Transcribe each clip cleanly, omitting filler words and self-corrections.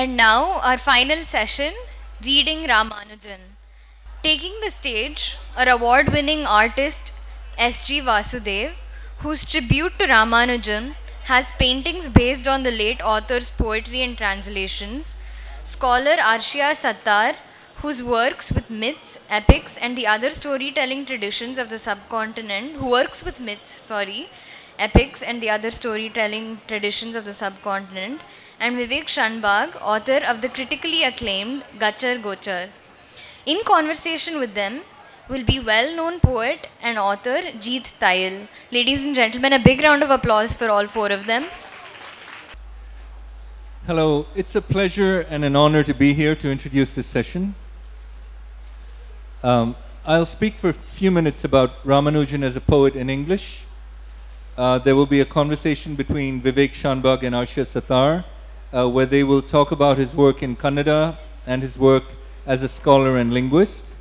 And now our final session, reading Ramanujan. Taking the stage, our award-winning artist S.G. Vasudev, whose tribute to Ramanujan has paintings based on the late author's poetry and translations, scholar Arshia Sattar, whose works with myths, epics, and the other storytelling traditions of the subcontinent, epics and the other storytelling traditions of the subcontinent, and Vivek Shanbhag, author of the critically acclaimed Gachar Gochar. In conversation with them will be well-known poet and author Jeet Tayal. Ladies and gentlemen, a big round of applause for all four of them. Hello, it's a pleasure and an honor to be here to introduce this session. I'll speak for a few minutes about Ramanujan as a poet in English. There will be a conversation between Vivek Shanbhag and Arshia Sattar, where they will talk about his work in Kannada and his work as a scholar and linguist.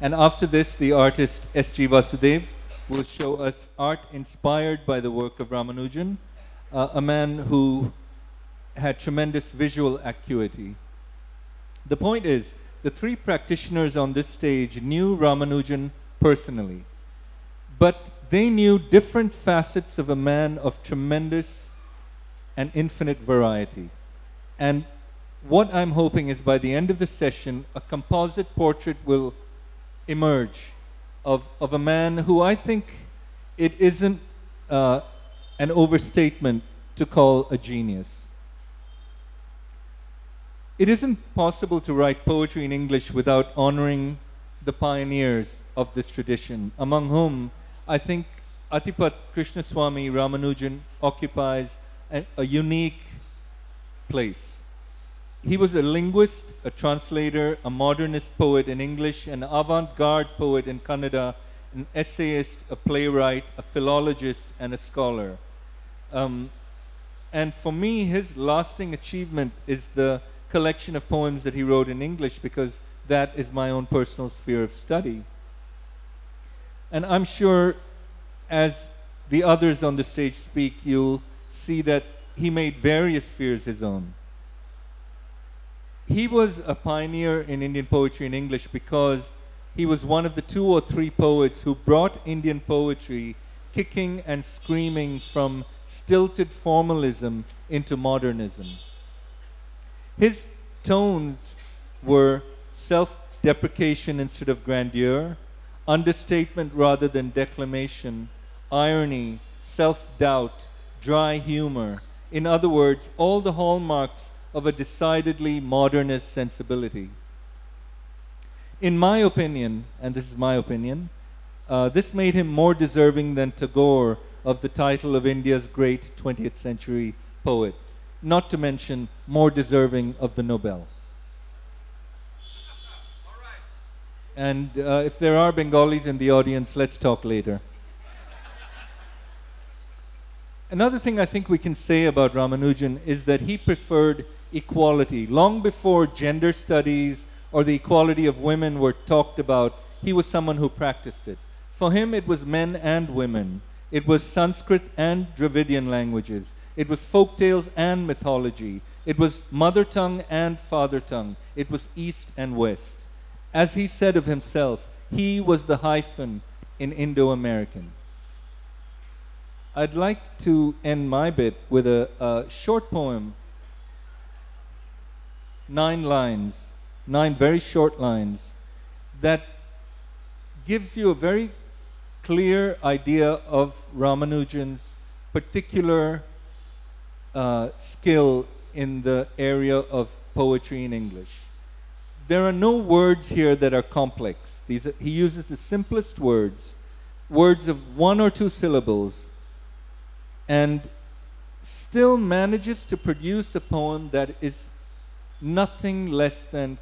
And after this, the artist S.G. Vasudev will show us art inspired by the work of Ramanujan, a man who had tremendous visual acuity. The point is, the three practitioners on this stage knew Ramanujan personally, but they knew different facets of a man of tremendous and infinite variety. And what I'm hoping is by the end of the session, a composite portrait will emerge of a man who I think it isn't an overstatement to call a genius. It isn't possible to write poetry in English without honoring the pioneers of this tradition, among whom I think Atipat Krishnaswamy Ramanujan occupies a unique place. He was a linguist, a translator, a modernist poet in English, an avant-garde poet in Kannada, an essayist, a playwright, a philologist, and a scholar. And for me, his lasting achievement is the collection of poems that he wrote in English, because that is my own personal sphere of study. And I'm sure as the others on the stage speak, you'll see that he made various spheres his own. He was a pioneer in Indian poetry in English because he was one of the 2 or 3 poets who brought Indian poetry kicking and screaming from stilted formalism into modernism. His tones were self-deprecation instead of grandeur, understatement rather than declamation, irony, self-doubt, dry humor. In other words, all the hallmarks of a decidedly modernist sensibility. In my opinion, and this is my opinion, this made him more deserving than Tagore of the title of India's great 20th century poet, not to mention more deserving of the Nobel. And if there are Bengalis in the audience, let's talk later. Another thing I think we can say about Ramanujan is that he preferred equality. Long before gender studies or the equality of women were talked about, he was someone who practiced it. For him, it was men and women. It was Sanskrit and Dravidian languages. It was folk tales and mythology. It was mother tongue and father tongue. It was East and West. As he said of himself, he was the hyphen in Indo-American. I'd like to end my bit with a short poem, 9 lines, 9 very short lines, that gives you a very clear idea of Ramanujan's particular skill in the area of poetry in English. There are no words here that are complex. He uses the simplest words, words of 1 or 2 syllables, and still manages to produce a poem that is nothing less than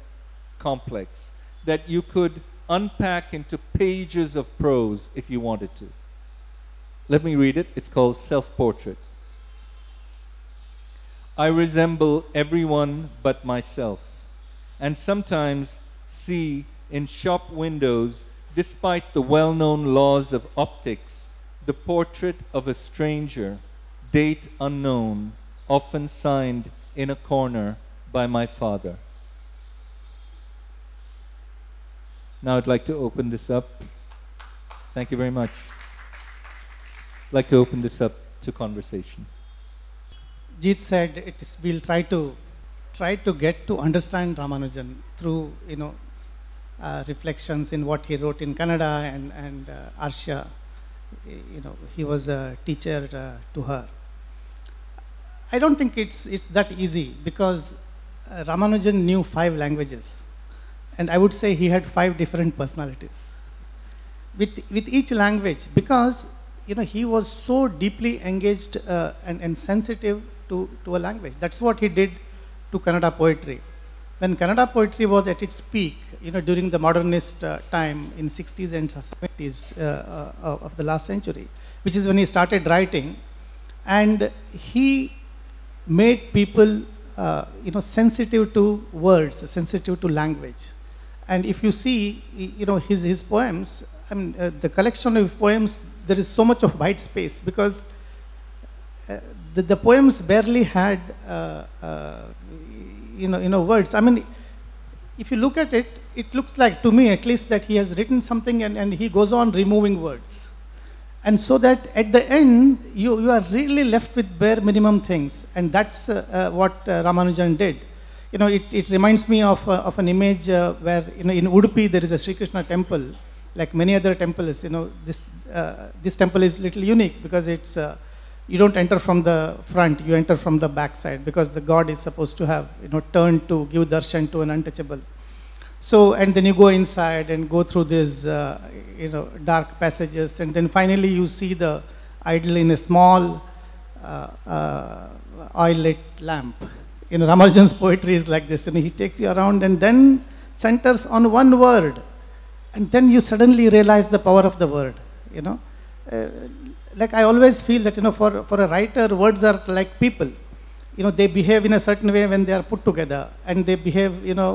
complex, that you could unpack into pages of prose if you wanted to. Let me read it. It's called Self-Portrait. I resemble everyone but myself, and sometimes see in shop windows, despite the well-known laws of optics, the portrait of a stranger, date unknown, often signed in a corner, by my father. Now I'd like to open this up. Thank you very much. I'd like to open this up to conversation. Jeet said we'll try to get to understand Ramanujan through reflections in what he wrote in Kannada and Arshia. He was a teacher to her. I don't think it's that easy, because Ramanujan knew 5 languages, and I would say he had 5 different personalities with each language, because he was so deeply engaged and sensitive to a language. That's what he did to Kannada poetry. When Kannada poetry was at its peak, during the modernist time in 60s and 70s of the last century, which is when he started writing, and he made people, sensitive to words, sensitive to language. And if you see, his poems, I mean, the collection of poems, there is so much of white space, because the poems barely had, words. I mean, if you look at it, it looks like, to me at least, that he has written something and he goes on removing words. And so that at the end, you are really left with bare minimum things. And that's what Ramanujan did. It reminds me of an image where, in Udupi, there is a Sri Krishna temple. Like many other temples, this temple is little unique, because it's, you don't enter from the front, you enter from the back side, because the god is supposed to have, turned to give darshan to an untouchable. So, and then you go inside and go through these, dark passages, and then finally you see the idol in a small oil-lit lamp. Ramanujan's poetry is like this, he takes you around and then centers on one word, and then you suddenly realize the power of the word. Like I always feel that for a writer, words are like people. They behave in a certain way when they are put together, and they behave,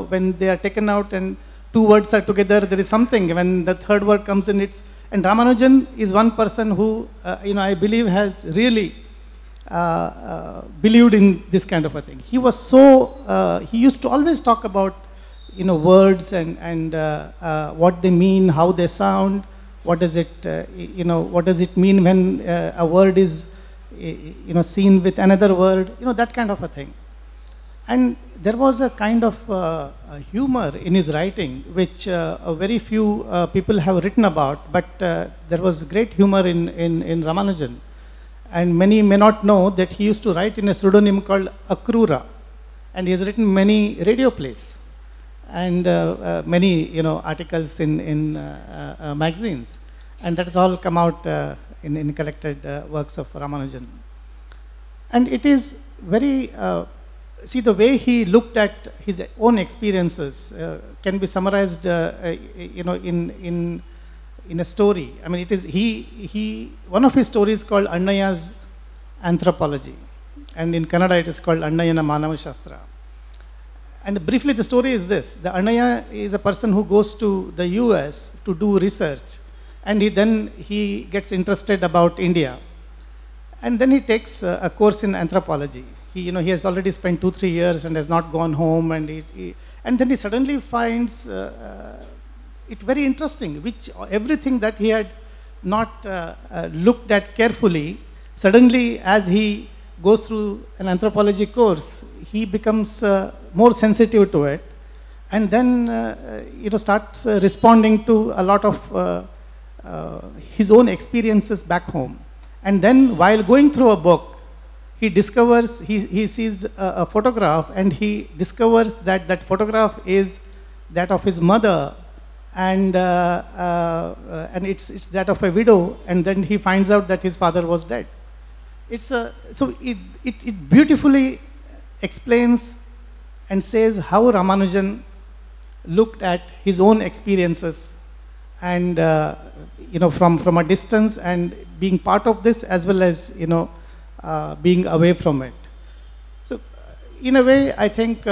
when they are taken out and 2 words are together, there is something. When the 3rd word comes in, and Ramanujan is one person who, I believe has really believed in this kind of a thing. He was so, he used to always talk about, words and what they mean, how they sound, what does it, what does it mean when a word is, seen with another word, that kind of a thing. And there was a kind of humor in his writing, which very few people have written about, but there was great humor in Ramanujan. And many may not know that he used to write in a pseudonym called Akrura, and he has written many radio plays and many articles in magazines, and that has all come out in collected works of Ramanujan. And it is very, see, the way he looked at his own experiences can be summarized in a story. I mean, it is one of his stories called Annaya's Anthropology, and in Kannada it is called Annayana Manava Shastra. And briefly, the story is this: the Annaya is a person who goes to the US to do research, and he gets interested about India, and then he takes a course in anthropology. He has already spent 2-3 years and has not gone home, and then he suddenly finds it very interesting, which everything that he had not looked at carefully, suddenly as he goes through an anthropology course, he becomes more sensitive to it, and then starts responding to a lot of his own experiences back home. And then while going through a book, he discovers, he sees a photograph, and he discovers that that photograph is that of his mother, and it's that of a widow, and then he finds out that his father was dead. So it beautifully explains and says how Ramanujan looked at his own experiences, and from a distance, and being part of this, as well as being away from it. So in a way, I think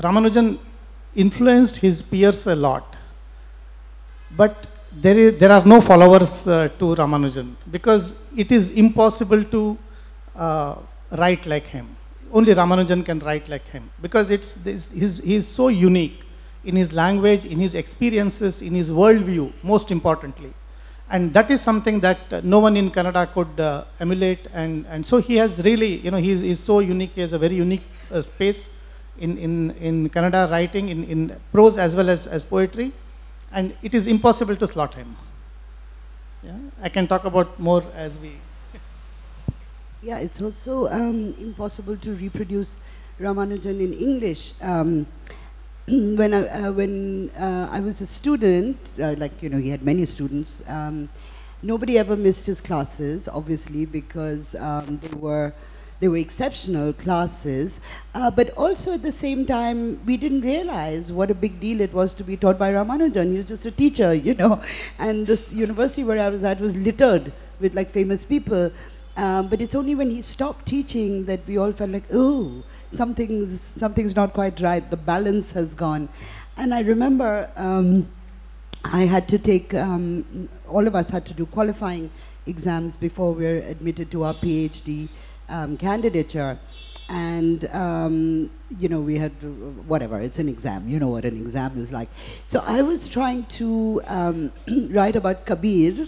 Ramanujan influenced his peers a lot, but there are no followers to Ramanujan, because it is impossible to write like him. only Ramanujan can write like him, because he's so unique in his language, in his experiences, in his worldview, most importantly. And that is something that no one in Kannada could emulate. And so he has really, he's so unique. He has a very unique space in Kannada writing, in prose as well as poetry. And it is impossible to slot him. Yeah? I can talk about more as we... Yeah, it's also impossible to reproduce Ramanujan in English. When I was a student, he had many students, nobody ever missed his classes, obviously, because they were exceptional classes, but also at the same time, we didn't realize what a big deal it was to be taught by Ramanujan. He was just a teacher, and this university where I was at was littered with like famous people. But it's only when he stopped teaching that we all felt like, oh, something's not quite right. The balance has gone. And I remember I had to take, all of us had to do qualifying exams before we were admitted to our PhD candidature. And, we had, whatever, it's an exam. You know what an exam is like. So I was trying to write about Kabir,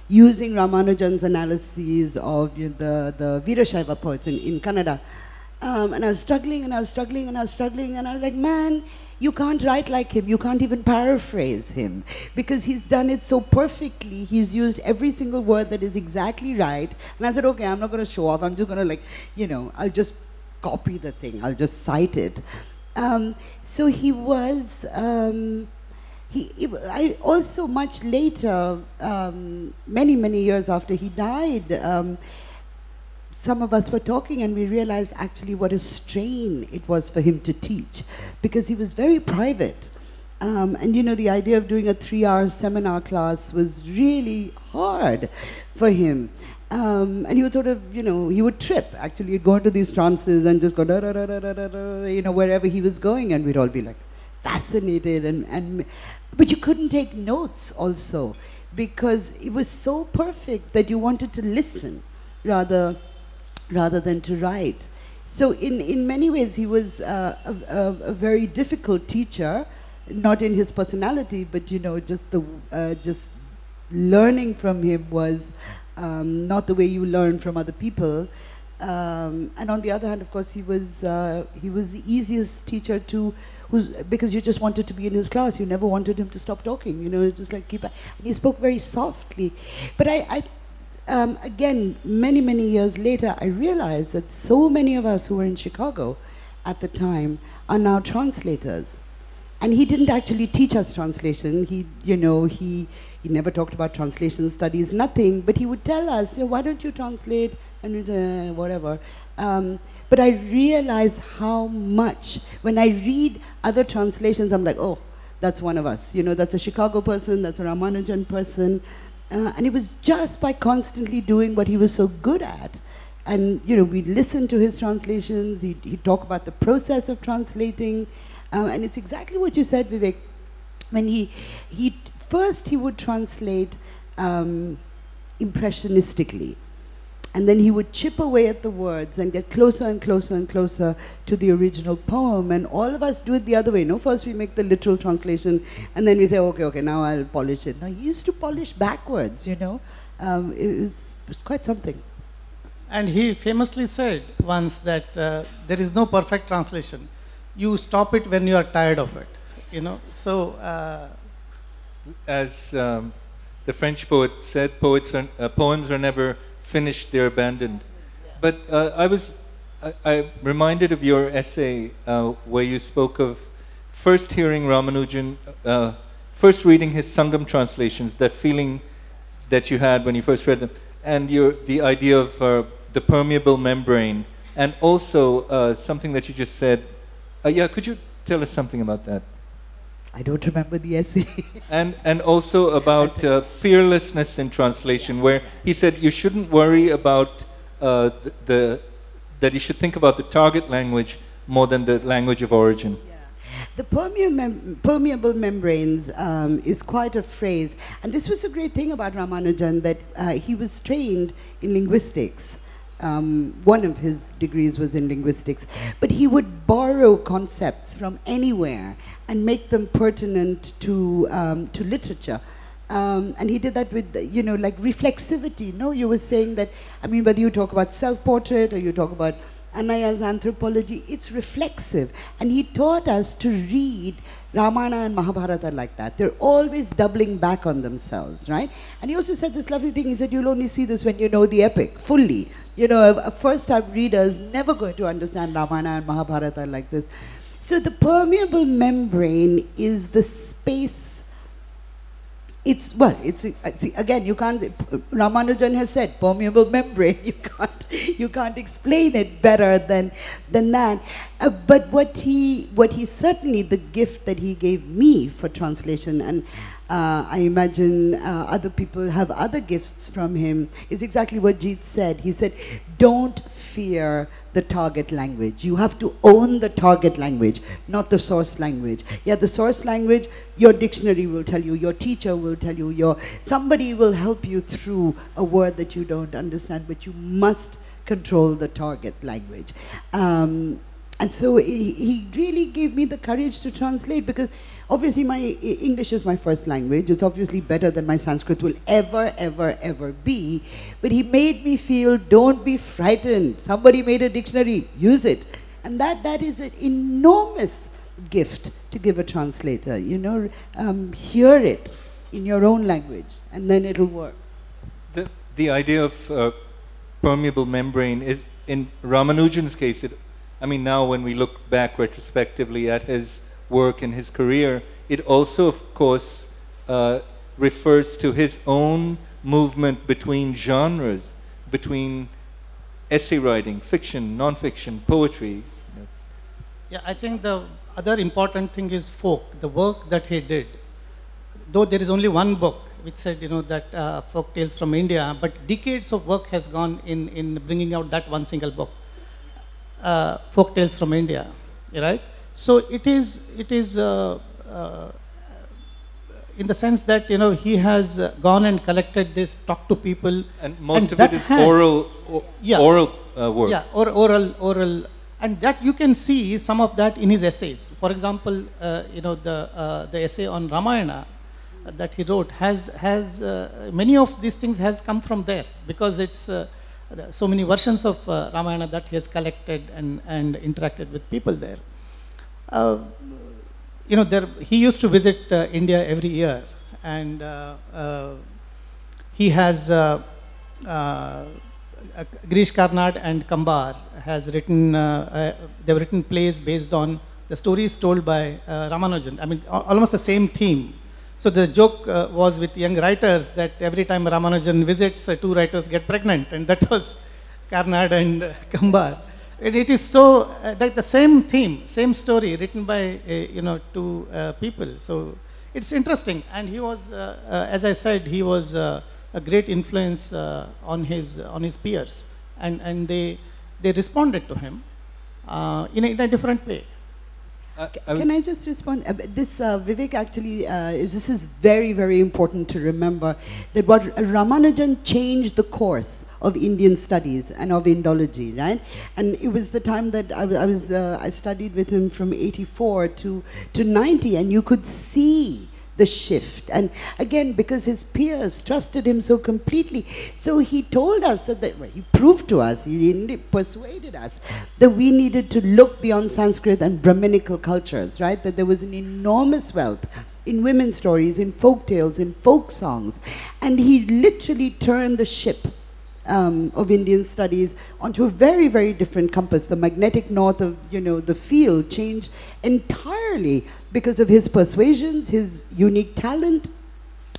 using Ramanujan's analyses of the Veerashaiva poets in Kannada. And I was struggling, and I was struggling, and I was struggling, and I was like, man, you can't write like him, you can't even paraphrase him, because he's done it so perfectly. He's used every single word that is exactly right. And I said, okay, I'm not going to show off, I'm just going to I'll just copy the thing, I'll just cite it. So he was... I also much later, many years after he died, some of us were talking and we realized actually what a strain it was for him to teach, because he was very private. And the idea of doing a 3-hour seminar class was really hard for him. And he would sort of, he would trip. Actually, he'd go into these trances and just go, da, da, da, da, da, da, da, wherever he was going, and we'd all be like fascinated. But you couldn't take notes also, because it was so perfect that you wanted to listen rather than to write. So in many ways, he was a very difficult teacher, not in his personality, but just learning from him was not the way you learn from other people. And on the other hand, of course, he was the easiest teacher because you just wanted to be in his class. You never wanted him to stop talking. Just like keep. And he spoke very softly. But again, many years later, I realized that so many of us who were in Chicago at the time are now translators. And he didn't actually teach us translation. He never talked about translation studies, nothing. But he would tell us, why don't you translate? And whatever. But I realize how much, when I read other translations, I'm like, oh, that's one of us. That's a Chicago person, that's a Ramanujan person. And it was just by constantly doing what he was so good at. And, we'd listen to his translations, he'd talk about the process of translating. And it's exactly what you said, Vivek. When he would translate impressionistically. And then he would chip away at the words and get closer and closer and closer to the original poem. And all of us do it the other way. First we make the literal translation, and then we say, okay, now I'll polish it. Now, he used to polish backwards, It was quite something. And he famously said once that there is no perfect translation. You stop it when you are tired of it, So... As the French poet said, poems are never finished, they're abandoned. But I'm reminded of your essay where you spoke of first hearing Ramanujan, first reading his Sangam translations, that feeling that you had when you first read them, and the idea of the permeable membrane, and also something that you just said. Could you tell us something about that? I don't remember the essay. and also about fearlessness in translation, where he said you shouldn't worry about that you should think about the target language more than the language of origin. Yeah. The permeable membranes is quite a phrase. And this was a great thing about Ramanujan, that he was trained in linguistics. one of his degrees was in linguistics, but he would borrow concepts from anywhere and make them pertinent to literature. And he did that with, you know, like reflexivity. No, you were saying that, I mean, whether you talk about self-portrait or you talk about Anaya's anthropology, it's reflexive. And he taught us to read Ramayana and Mahabharata like that. They're always doubling back on themselves, right? And he also said this lovely thing. He said, you'll only see this when you know the epic fully. You know, a first-time reader is never going to understand Ramayana and Mahabharata like this. So the permeable membrane is the space. It's, well, see, again, you can't, Ramanujan has said, permeable membrane, you can't explain it better than that. But what he certainly, the gift that he gave me for translation, and I imagine other people have other gifts from him, is exactly what Jeet said. He said, don't fear the target language. You have to own the target language, not the source language. Yeah, the source language, your dictionary will tell you, your teacher will tell you, somebody will help you through a word that you don't understand, but you must control the target language. And so he really gave me the courage to translate, because obviously my English is my first language. It's obviously better than my Sanskrit will ever be. But he made me feel, don't be frightened. Somebody made a dictionary, use it. And that is an enormous gift to give a translator. You know, hear it in your own language, and then it'll work. The idea of permeable membrane is, in Ramanujan's case, I mean, now when we look back retrospectively at his work and his career, it also, of course, refers to his own movement between genres, between essay writing, fiction, non-fiction, poetry. Yeah, I think the other important thing is folk, the work that he did. Though there is only one book which said, you know, that folk tales from India, but decades of work has gone in bringing out that one single book. Folk tales from India, right? So it is in the sense that, you know, he has gone and collected this, talked to people, and most of it is oral work. Yeah, or oral, and that you can see some of that in his essays. For example, you know, the essay on Ramayana that he wrote has many of these things has come from there, because it's so many versions of Ramayana that he has collected and interacted with people there. You know, he used to visit India every year, and he has Girish Karnad and Kambar has written, they've written plays based on the stories told by Ramanujan. I mean, almost the same theme. So the joke was with young writers that every time Ramanujan visits, two writers get pregnant, and that was Karnad and Kambar. And it is so, like the same theme, same story written by, you know, two people. So it's interesting. And he was, as I said, he was a great influence on his peers. And they responded to him in a different way. Can I just respond? This, Vivek, actually, this is very, very important to remember, that what Ramanujan changed the course of Indian studies and of Indology, right? And it was the time that I studied with him from 84 to 90, and you could see the shift. And again, because his peers trusted him so completely, so he told us that, well, he proved to us, he persuaded us that we needed to look beyond Sanskrit and Brahminical cultures, right? That there was an enormous wealth in women's stories, in folk tales, in folk songs. And he literally turned the ship of Indian studies onto a very, very different compass. The magnetic north of, you know, the field changed entirely because of his persuasions, his unique talent,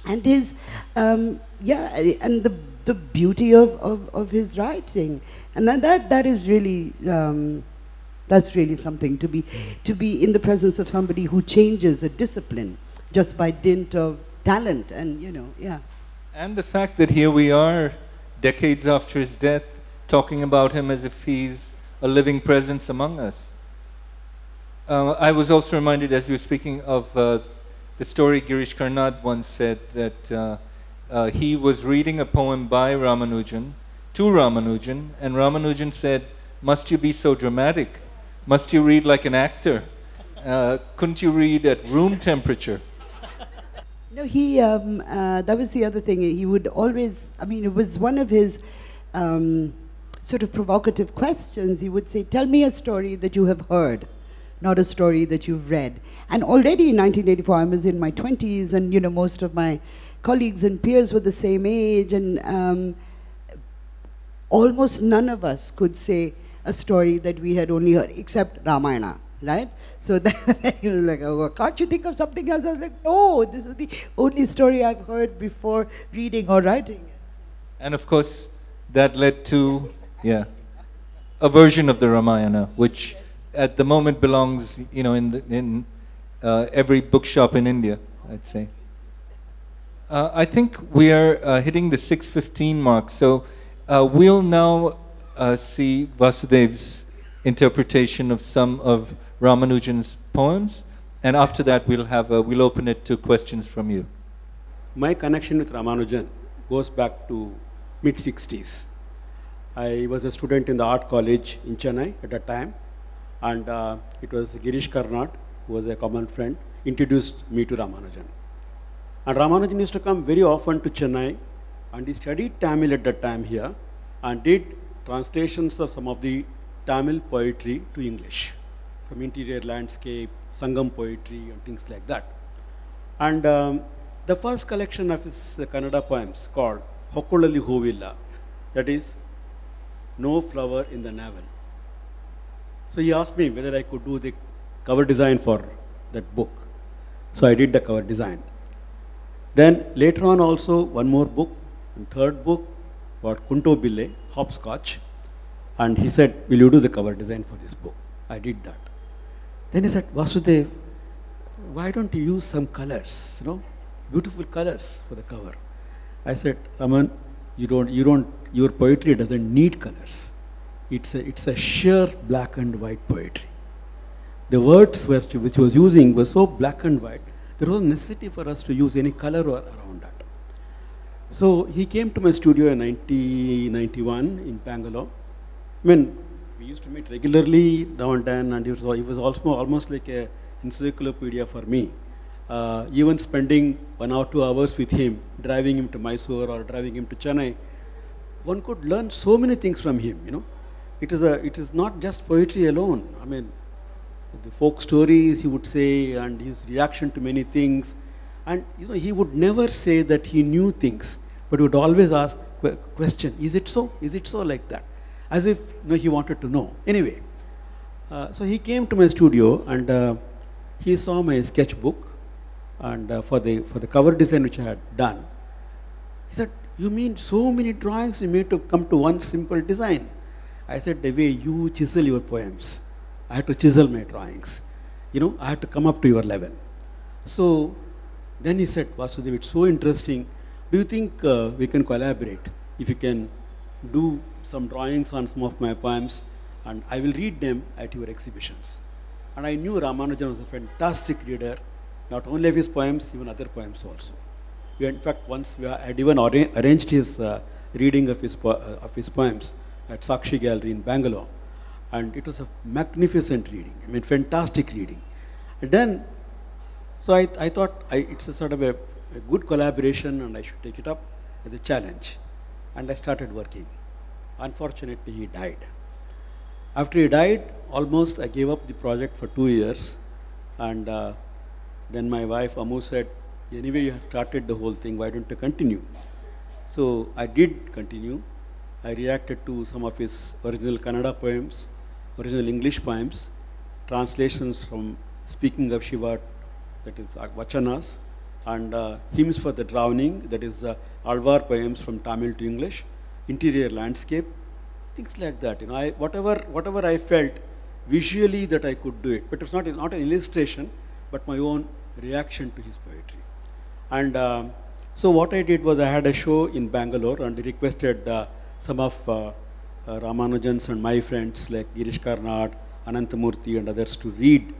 and his, yeah, and the beauty of his writing. And that is really, that's really something, to be in the presence of somebody who changes a discipline just by dint of talent, and, you know, yeah. And the fact that here we are, decades after his death, talking about him as if he's a living presence among us. I was also reminded, as you were speaking, of the story Girish Karnad once said, that he was reading a poem by Ramanujan to Ramanujan, and Ramanujan said, "Must you be so dramatic? Must you read like an actor? Couldn't you read at room temperature?" No, that was the other thing. He would always, I mean, it was one of his sort of provocative questions. He would say, tell me a story that you have heard, not a story that you've read. And already in 1984, I was in my 20s, and, you know, most of my colleagues and peers were the same age, and almost none of us could say a story that we had only heard, except Ramayana, right? So then you know, like, oh, can't you think of something else? I was like, no, this is the only story I've heard before reading or writing it. And of course, that led to, a version of the Ramayana, which at the moment belongs, you know, in every bookshop in India, I'd say. I think we are hitting the 6:15 mark, so we'll now see Vasudev's interpretation of some of Ramanujan's poems, and after that we'll open it to questions from you. My connection with Ramanujan goes back to mid-60s. I was a student in the art college in Chennai at that time, and it was Girish Karnad, who was a common friend, introduced me to Ramanujan. And Ramanujan used to come very often to Chennai, and he studied Tamil at that time here, and did translations of some of the Tamil poetry to English, from interior landscape, Sangam poetry, and things like that. And the first collection of his Kannada poems, called Hokkolali Hovilla, that is, No Flower in the Navel. So he asked me whether I could do the cover design for that book. So I did the cover design. Then later on also one more book, and third book, called Kunto Bille, Hopscotch. And he said, will you do the cover design for this book? I did that. Then he said, Vasudev, why don't you use some colors, you know, beautiful colors for the cover? I said, Raman, your poetry doesn't need colors. It's a sheer black and white poetry. The words which he was using were so black and white, there was no necessity for us to use any color around that. So he came to my studio in 1991 in Bangalore. I mean, we used to meet regularly now and then, and he was also almost like an encyclopedia for me. Even spending 1 or 2 hours with him, driving him to Mysore or driving him to Chennai, one could learn so many things from him, you know. It is not just poetry alone. I mean, the folk stories, he would say, and his reaction to many things. And you know, he would never say that he knew things, but he would always ask question, is it so? Is it so, like that? As if, you know, he wanted to know. Anyway, so he came to my studio, and he saw my sketchbook, and for the cover design which I had done. He said, you mean so many drawings you made to come to one simple design? I said, the way you chisel your poems, I had to chisel my drawings. You know, I had to come up to your level. So then he said, Vasudev, it's so interesting. Do you think we can collaborate? If you can do some drawings on some of my poems, and I will read them at your exhibitions. And I knew Ramanujan was a fantastic reader, not only of his poems, even other poems also. In fact, once I had even arranged his reading of his poems at Sakshi Gallery in Bangalore. And it was a magnificent reading, I mean, fantastic reading. And then, so I thought it's a sort of a good collaboration, and I should take it up as a challenge. And I started working. Unfortunately, he died. After he died, almost I gave up the project for 2 years. And then my wife, Amu, said, anyway, you have started the whole thing, why don't you continue? So I did continue. I reacted to some of his original Kannada poems, original English poems, translations from Speaking of Shiva, that is Vachanas, and hymns for the drowning, that is Alvar poems from Tamil to English, interior landscape, things like that. You know, whatever I felt visually that I could do it, but it's not an illustration, but my own reaction to his poetry. And so what I did was I had a show in Bangalore, and I requested some of Ramanujan's and my friends like Girish Karnad, Anantamurthy, and others to read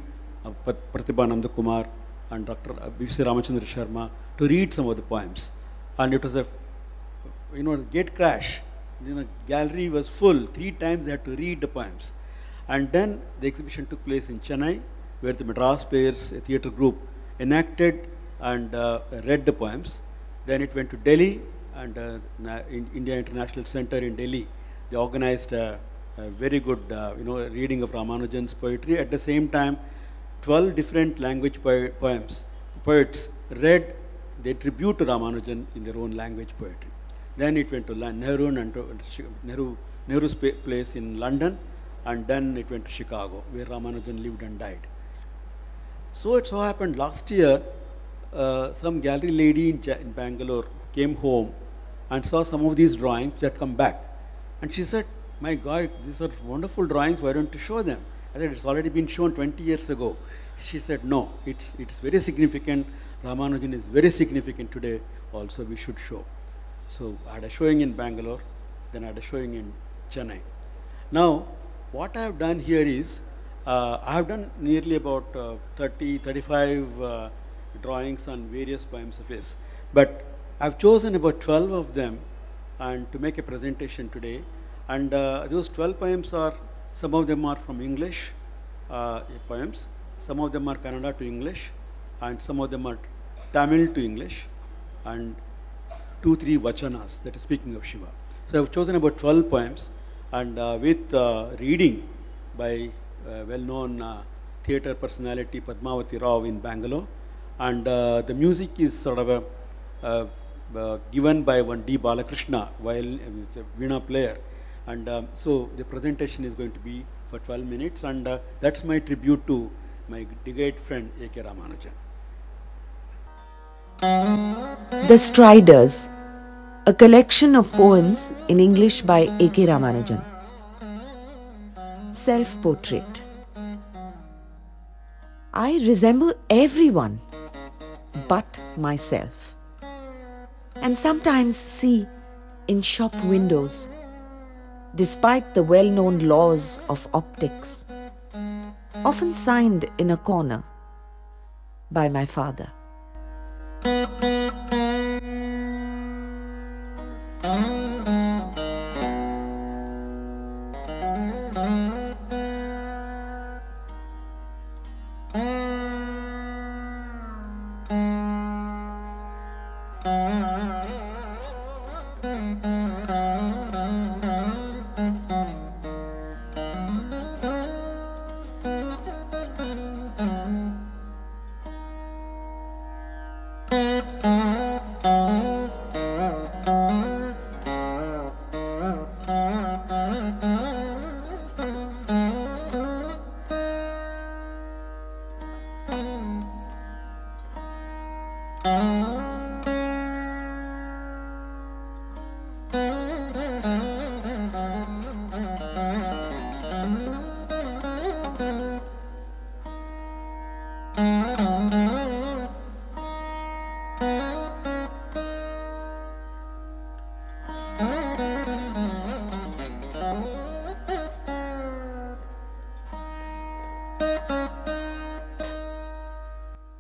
Pratibha Nandakumar and Dr. B.C. Ramachandra Sharma to read some of the poems. And it was a, you know, gate crash. gallery was full. 3 times they had to read the poems. And then the exhibition took place in Chennai, where the Madras Players Theatre Group enacted and read the poems. Then it went to Delhi, and in India International Center in Delhi, they organized a very good reading of Ramanujan's poetry. At the same time, 12 different language poets read their tribute to Ramanujan in their own language poetry. Then it went to Nehru's place in London, and then it went to Chicago, where Ramanujan lived and died. So it so happened last year, some gallery lady in Bangalore came home and saw some of these drawings which had come back. And she said, "My God, these are wonderful drawings, why don't you show them?" I said, "It's already been shown 20 years ago." She said, "No, it's very significant. Ramanujan is very significant today, also we should show." So I had a showing in Bangalore, then I had a showing in Chennai. Now, what I have done here is, I have done nearly about 35 drawings on various poems of his. But I've chosen about 12 of them and to make a presentation today. And those 12 poems are, some of them are from English poems, some of them are Kannada to English, and some of them are Tamil to English, and 2-3 vachanas, that is speaking of Shiva. So I've chosen about 12 poems, and with reading by well-known theatre personality Padmavati Rao in Bangalore, and the music is sort of given by one D. Balakrishna, while Veena player, and so the presentation is going to be for 12 minutes, and that's my tribute to my great friend A.K. Ramanujan. The Striders, a collection of poems in English by A.K. Ramanujan. Self-portrait. I resemble everyone but myself, and sometimes see in shop windows, despite the well-known laws of optics, often signed in a corner by my father.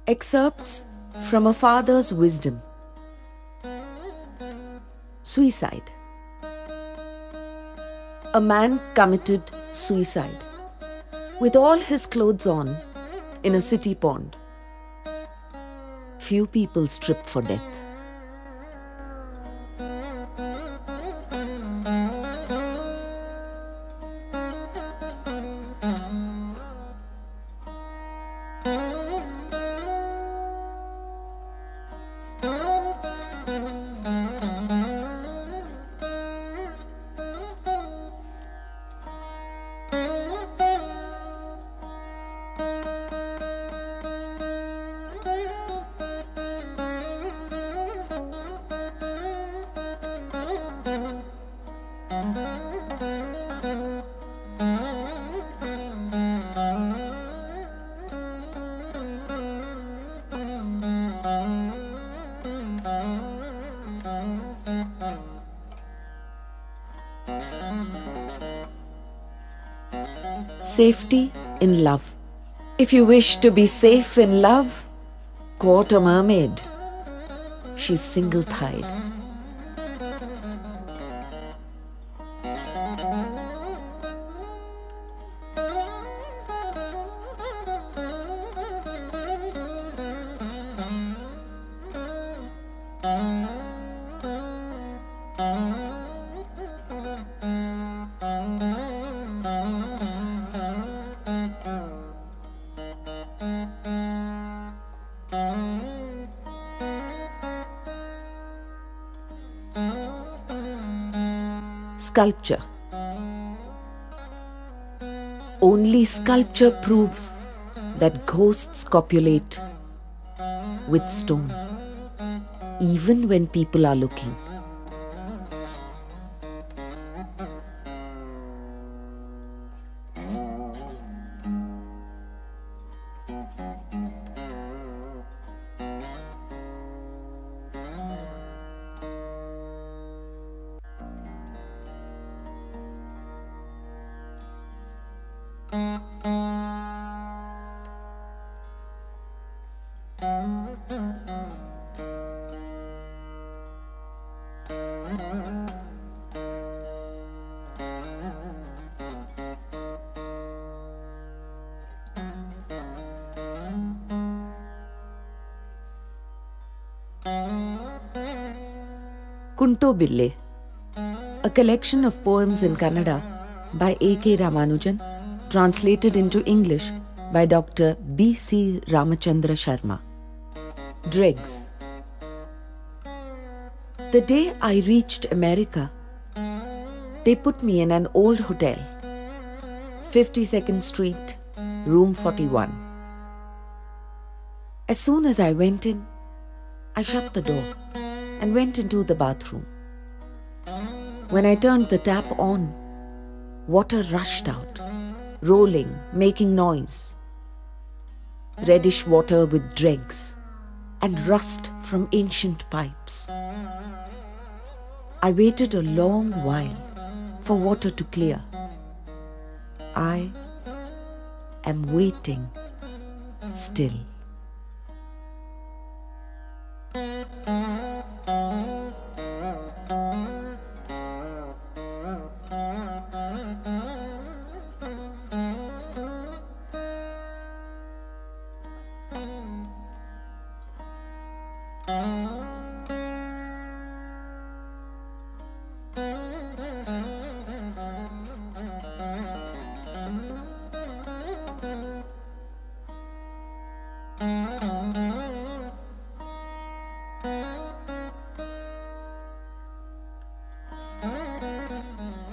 Excerpts from a father's wisdom. Suicide. A man committed suicide with all his clothes on in a city pond. Few people stripped for death. Safety in love. If you wish to be safe in love, court a mermaid. She's single-thighed. Sculpture. Only sculpture proves that ghosts copulate with stone, even when people are looking. Kunto Bille, a collection of poems in Kannada by A.K. Ramanujan, translated into English by Dr. B.C. Ramachandra Sharma. Dregs. The day I reached America, they put me in an old hotel, 52nd Street, room 41. As soon as I went in, I shut the door and went into the bathroom. When I turned the tap on, water rushed out, rolling, making noise. Reddish water with dregs and rust from ancient pipes. I waited a long while for water to clear. I am waiting still.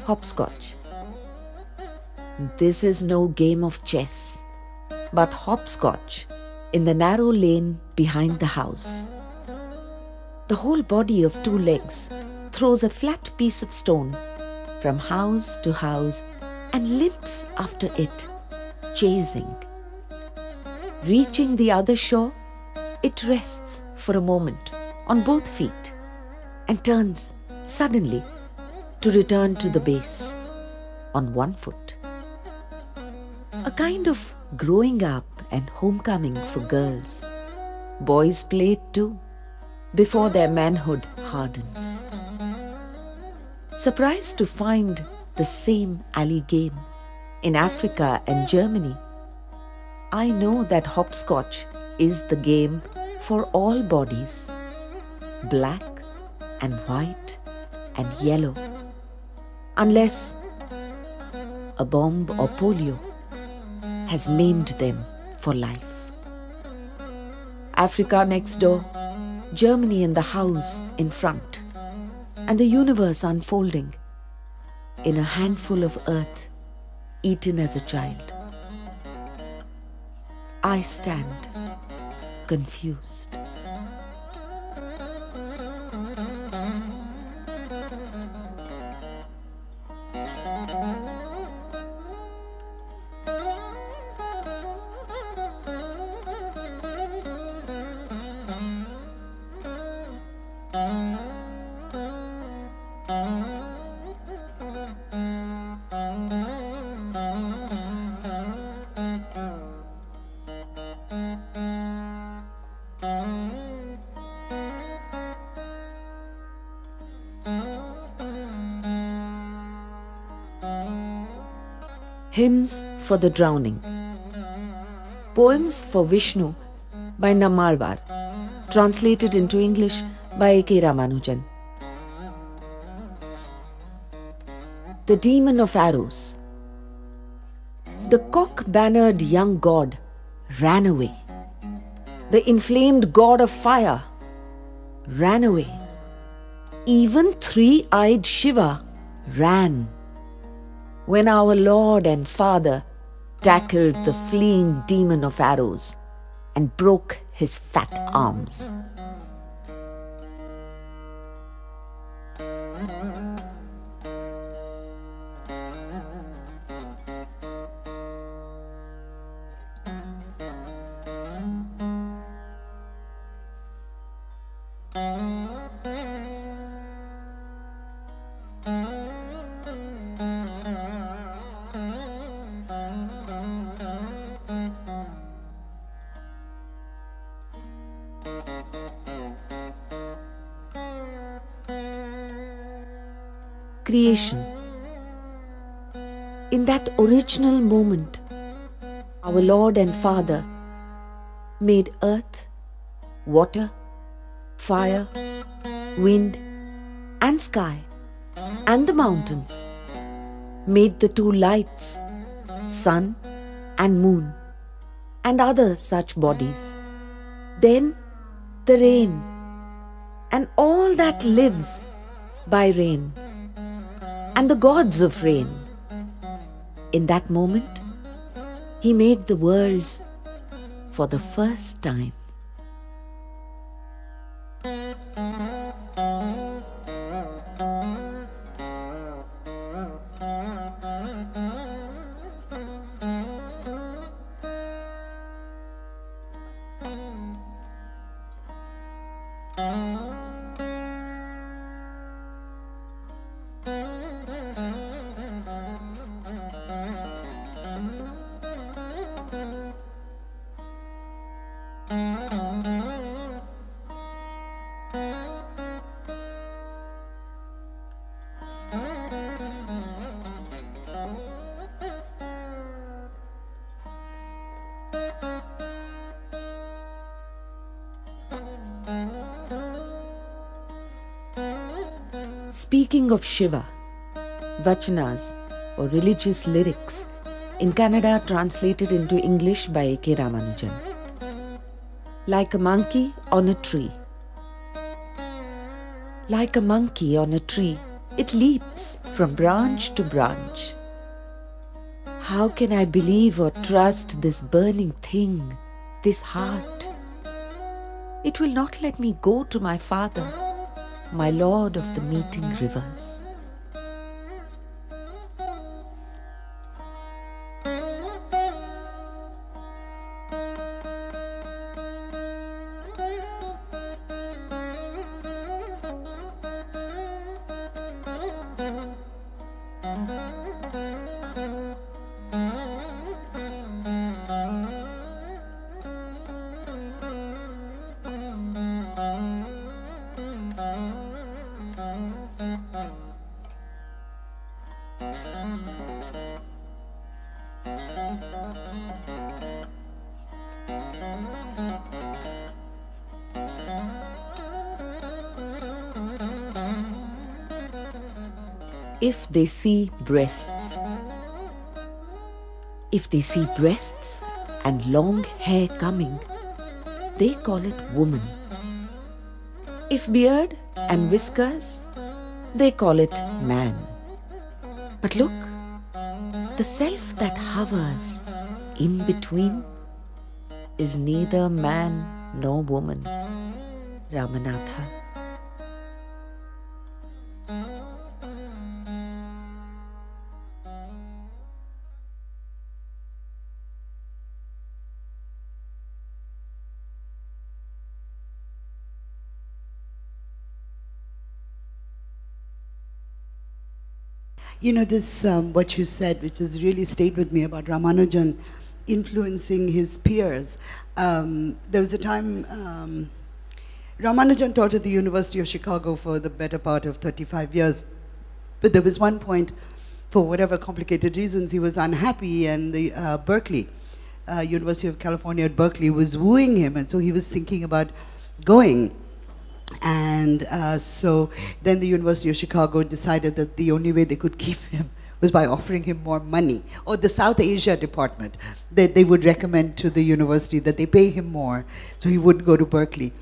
Hopscotch. This is no game of chess, but hopscotch in the narrow lane behind the house. The whole body of 2 legs throws a flat piece of stone from house to house and limps after it, chasing. Reaching the other shore, it rests for a moment on both feet and turns suddenly to return to the base on 1 foot. A kind of growing up and homecoming for girls. Boys play it too, before their manhood hardens. Surprised to find the same alley game in Africa and Germany, I know that hopscotch is the game for all bodies, black and white and yellow, unless a bomb or polio has maimed them for life. Africa next door, Germany in the house in front, and the universe unfolding in a handful of earth eaten as a child. I stand confused. Hymns for the Drowning. Poems for Vishnu by Nammalvar, translated into English by A.K. Ramanujan. The Demon of Arrows. The cock-bannered young god ran away. The inflamed god of fire ran away. Even 3-eyed Shiva ran when our Lord and Father tackled the fleeing demon of arrows and broke his fat arms. Creation. In that original moment, our Lord and Father made earth, water, fire, wind, and sky, and the mountains, made the two lights, sun and moon, and other such bodies. Then the rain, and all that lives by rain, and the gods of rain. In that moment, he made the worlds for the first time. Speaking of Shiva, vachanas or religious lyrics in Kannada translated into English by A.K. Ramanujan. Like a monkey on a tree. Like a monkey on a tree, it leaps from branch to branch. How can I believe or trust this burning thing, this heart? It will not let me go to my Father, my Lord of the meeting rivers. If they see breasts. If they see breasts and long hair coming, they call it woman. If beard and whiskers, they call it man. But look, the self that hovers in between is neither man nor woman. Ramanatha. You know, this, what you said, which has really stayed with me about Ramanujan influencing his peers. There was a time, Ramanujan taught at the University of Chicago for the better part of 35 years. But there was one point, for whatever complicated reasons, he was unhappy, and the Berkeley, University of California at Berkeley, was wooing him, and so he was thinking about going. And so then the University of Chicago decided that the only way they could keep him was by offering him more money. Or the South Asia department, that they would recommend to the university that they pay him more so he wouldn't go to Berkeley.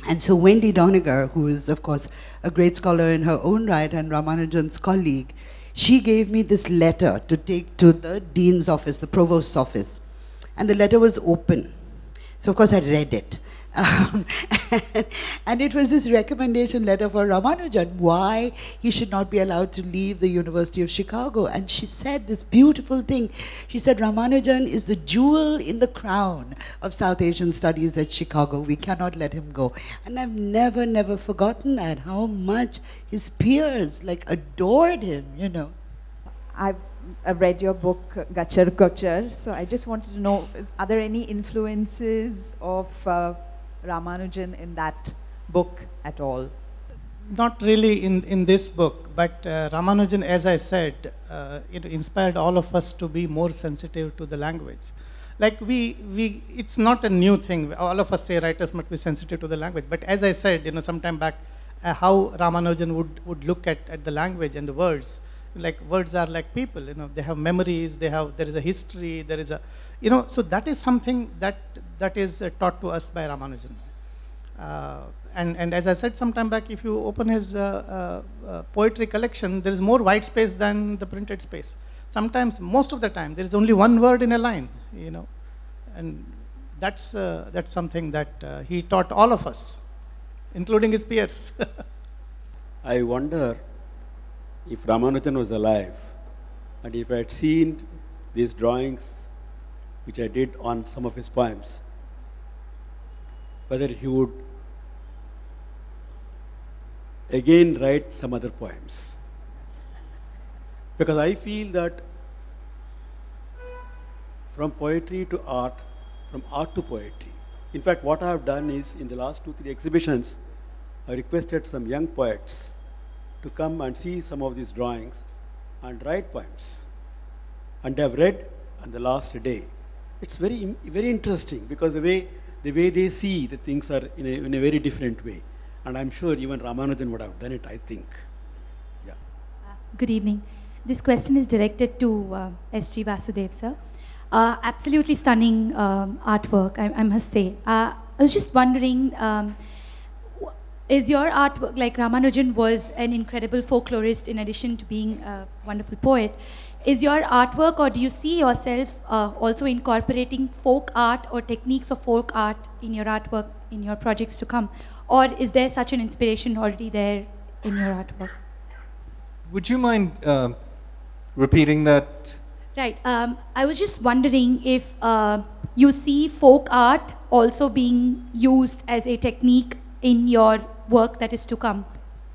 And so Wendy Doniger, who is, of course, a great scholar in her own right and Ramanujan's colleague, she gave me this letter to take to the dean's office, the provost's office. And the letter was open. So, of course, I read it. And it was this recommendation letter for Ramanujan, why he should not be allowed to leave the University of Chicago. And she said this beautiful thing. She said, Ramanujan is the jewel in the crown of South Asian studies at Chicago. We cannot let him go. And I've never, never forgotten that, how much his peers like adored him, you know. I've read your book, Gachar Gachar, so I just wanted to know, are there any influences of Ramanujan in that book at all? Not really in this book, but Ramanujan, as I said, it inspired all of us to be more sensitive to the language. Like it's not a new thing. All of us say writers must be sensitive to the language. But as I said, some time back, how Ramanujan would look at the language and the words. Like words are like people, they have memories, there is a history, there is a, so that is something that is taught to us by Ramanujan. And as I said some time back, if you open his poetry collection, there is more white space than the printed space. Sometimes, most of the time, there is only one word in a line, and that's something that he taught all of us, including his peers. I wonder if Ramanujan was alive, and if I had seen these drawings, which I did on some of his poems, whether he would again write some other poems. Because I feel that from poetry to art, from art to poetry. In fact, what I have done is, in the last 2-3 exhibitions, I requested some young poets to come and see some of these drawings and write poems. And they have read on the last day. It's very, very interesting, because the way they see the things are in a very different way. And I'm sure even Ramanujan would have done it, I think. Yeah. Good evening. This question is directed to S.G. Vasudev, sir. Absolutely stunning artwork, I must say. I was just wondering, is your artwork, like Ramanujan was an incredible folklorist in addition to being a wonderful poet, is your artwork, or do you see yourself also incorporating folk art or techniques of folk art in your artwork, in your projects to come? Or is there such an inspiration already there in your artwork? Would you mind repeating that? Right. I was just wondering if you see folk art also being used as a technique in your work that is to come,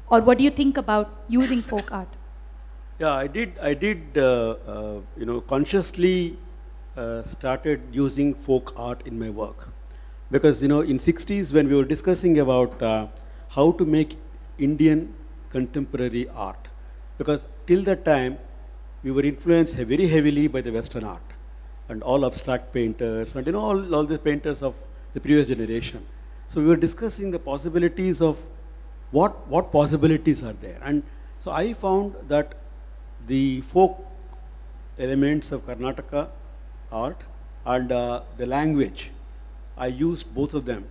or what do you think about using folk art? Yeah, I did consciously started using folk art in my work, because in 60s when we were discussing about how to make Indian contemporary art, because till that time we were influenced very heavily by the Western art and all abstract painters and all the painters of the previous generation. So we were discussing the possibilities of what possibilities are there. And so I found that the folk elements of Karnataka art and the language, I used both of them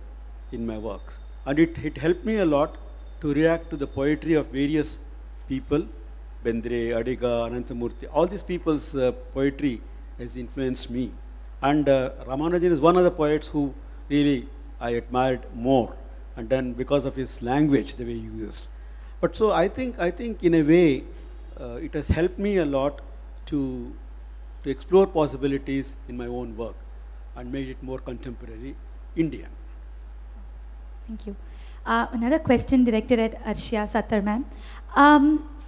in my works. And it helped me a lot to react to the poetry of various people, Bendre, Adiga, Anantamurti, all these people's poetry has influenced me. And Ramanujan is one of the poets who really I admired more, and then because of his language, the way he used. But so I think in a way, it has helped me a lot to explore possibilities in my own work and make it more contemporary Indian. Thank you. Another question directed at Arshia, Sattar ma'am.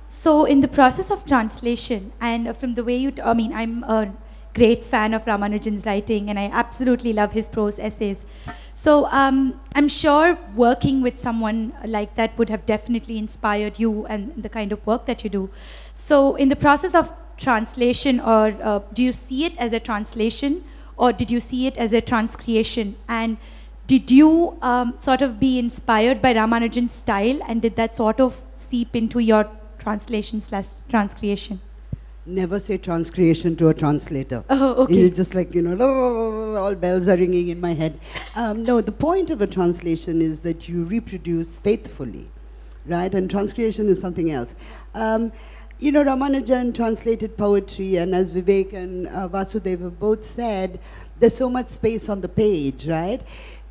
So in the process of translation, and from the way you, I'm a great fan of Ramanujan's writing, and I absolutely love his prose essays. So I'm sure working with someone like that would have definitely inspired you and the kind of work that you do. So in the process of translation, or do you see it as a translation, or did you see it as a transcreation? And did you sort of be inspired by Ramanujan's style, and did that sort of seep into your translation/transcreation? never say transcreation to a translator. Oh, okay. You're just like, you know, all bells are ringing in my head. No, the point of a translation is that you reproduce faithfully, right? And transcreation is something else. You know, Ramanujan translated poetry, and as Vivek and Vasudev have both said, there's so much space on the page, right?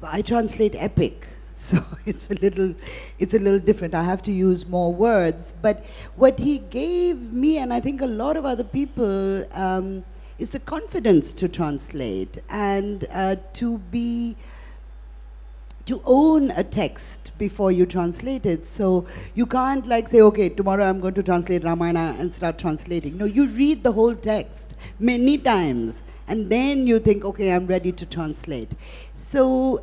I translate epic, so it's a little different. I have to use more words. But what he gave me, and I think a lot of other people, is the confidence to translate and to own a text before you translate it. So you can't like say, okay, tomorrow I'm going to translate Ramayana and start translating. No, you read the whole text many times and then you think, okay, I'm ready to translate. So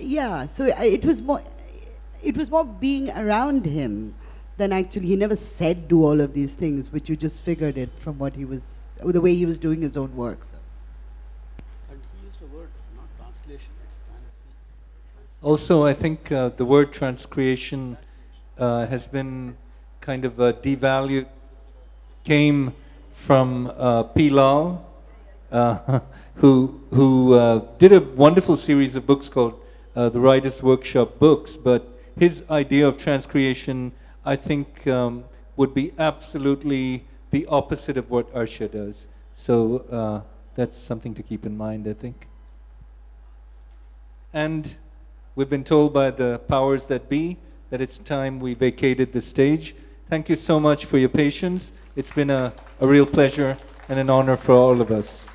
yeah, so it was more being around him than actually, he never said do all of these things, but you just figured it from what he was, the way he was doing his own work. And he used a word, not translation, it's fantasy. Also, I think the word transcreation has been kind of devalued, came from P. Lal, who did a wonderful series of books called the Writers' Workshop books, but his idea of transcreation, I think, would be absolutely the opposite of what Arshia does. So that's something to keep in mind, I think. And we've been told by the powers that be that it's time we vacated the stage. Thank you so much for your patience. It's been a real pleasure and an honor for all of us.